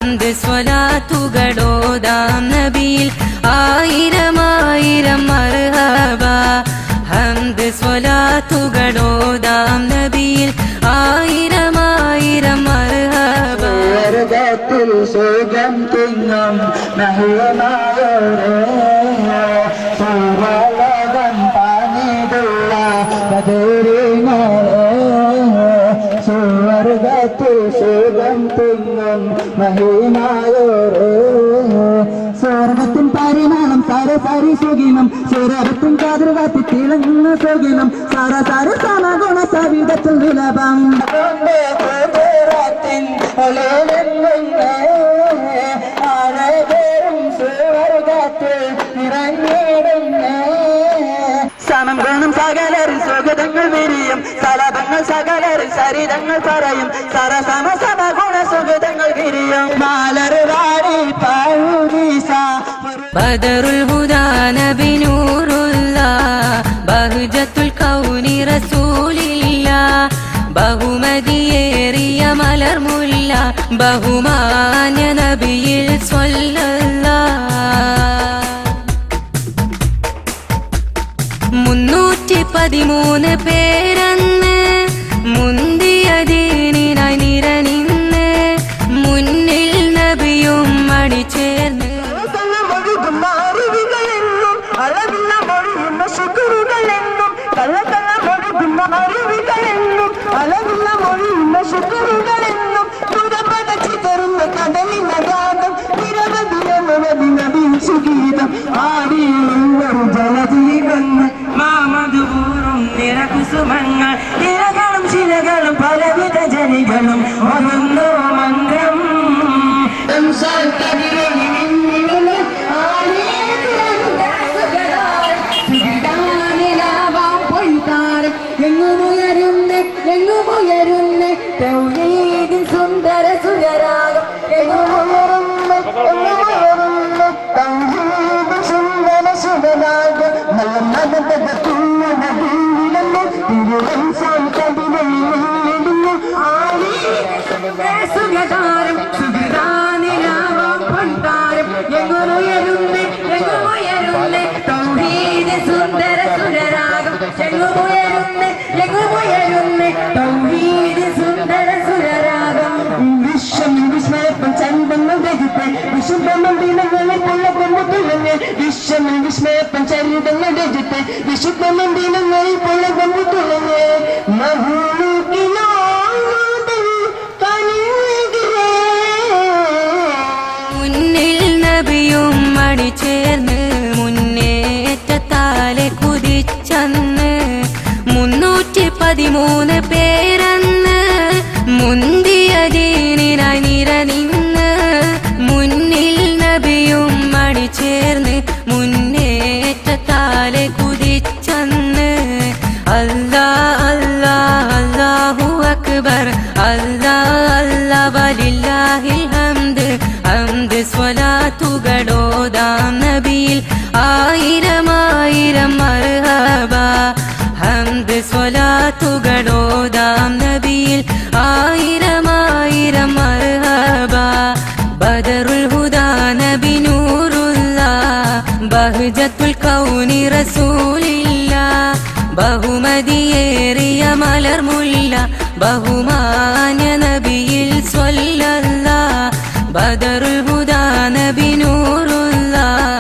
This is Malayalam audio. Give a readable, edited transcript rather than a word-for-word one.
ഹംദ് സ്വലാത്തുകളോദാം നബിയിൽ ആയിരം ആയിരം മർഹബ ഹംദ് സ്വലാത്തുകളോദാം നബിയിൽ ആയിരം ആയിരം മർഹബ സ്വർഗ്ഗത്തിൽ സുഖം തിങ്ങും മഹിമയോടെ സർവ്വലോകം പണിതുള്ള ബദരീങ്ങളെ സ്വർഗ്ഗത്തിൽ സുഖം തിങ്ങും മഹിമയോടെ സ്വർഗത്തിൻ പരിമാണം സരസരി സുഖിനം സുരത്തും കാതൃകാത്തി തിളങ്ങുന്ന സുഖിനം സരസര സമഗുണ സവിധത്തിൽ വിലപം സമം ഗുണം സകലരിൽ സുഗതങ്ങൾ വിരിയും സലഭങ്ങൾ സകലരിൽ സരിതങ്ങൾ പറയും സരസമ സമഗുണ സുഗതങ്ങൾ വിരിയും മാലറുവാടി പായൂരീസ ബദറുൽ ഹുദാ നബി നൂറുല്ലാഹ് ബഹ്ജത്തുൽ കൗനി റസൂലില്ലാഹ് ബഹുമതിയേറിയ മലർമുല്ല ബഹുമാന്യ നബിയിൽ സ്വല്ലല്ലാഹ് 313 പേരന്ന് മുന്തിയ ദീനിനായി നിരനിന്ന് മുന്നിൽ നബിയും അണിചേർന്ന് അളവില്ല മൊഴിയുന്ന ശുക്രുകളെന്നും കള്ളക്കള്ള മൊഴിയുന്ന അറിവുകളെന്നും അളവില്ല മൊഴിയുന്ന ശുക്രുകളെന്നും ദുരപതച്ച് തരുന്ന കടലിനഗാധം നിരവധി നബി സുഗീതം ആടിയുള്ളൊരു ജലജീവങ്ങൾ മാമധുപൂറും നിറകുസുമങ്ങൾ ഇരകളും ശിലകളും പലവിധ ജനികളും ഒന്നോ മന്ത്രം എങ്ങുമുയരുന്ന തൗഹീദിൻ സുന്ദര സുരരാഗം എങ്ങുമുയരുന്ന തൗഹീദിൻ സുന്ദര സുരരാഗം മലമദത്തുന്ന നബിയിലെന്ന് തിരുവൻസാൻ കവിതയിലെടുന്നു ആലി സുഗതാരം സുഗതാനിലാവാം പൊൻതാരം എങ്ങുമുയരുന്ന തൗഹീദിൻ സുന്ദര സുരരാഗം എങ്ങുമുയരുന്ന തൗഹീദിൻ സുന്ദര സുരരാഗം വിശ്വം വിസ്മയപ്പം ചരിതങ്ങൾ രചിത്ത് വിശുദ്ധമന്ദിരങ്ങളിൽ പൊള്ളകൊമ്പുതുളഞ്ഞ് വിശ്വം വിസ്മയപ്പം ചരിതങ്ങൾ രചിത്ത് വിശുദ്ധമന്ദിരങ്ങളിൽ പൊള്ളകൊമ്പുതുളഞ്ഞ് മഹൂക്കിനോ മുന്നിൽ നബിയും അണിചേർന്ന് മുന്നേറ്റത്താലെ കുതിച്ചന്ന് 313 പേരന്ന് മുന്തിയ ദീനിനായി നിരനിന്ന് മുന്നിൽ നബിയും അണിചേർന്ന് മുന്നേറ്റത്താലെ കുതിച്ചന്ന് അല്ലാ അല്ലാ അല്ലാഹു അക്ബർ അല്ലാ അല്ലാ വലില്ലാഹിൽ ഹംദ് ഹംദ് സ്വലാത്തുകളോദാം നബിയിൽ ആയിരം ആയിരം മർഹബ ഹംദ് സ്വലാത്തുകളോദാം നബിയിൽ ആയിരം ആയിരം മർഹബ ബദറുൽ ഹുദാ നബി നൂറുല്ലാഹ് ബഹ്ജത്തുൽ കൗനി റസൂലില്ലാഹ് ബഹുമതിയേറിയ മലർമുല്ല ബഹുമാന്യ നബിയിൽ സ്വല്ലല്ലാഹ് ബദറുൽ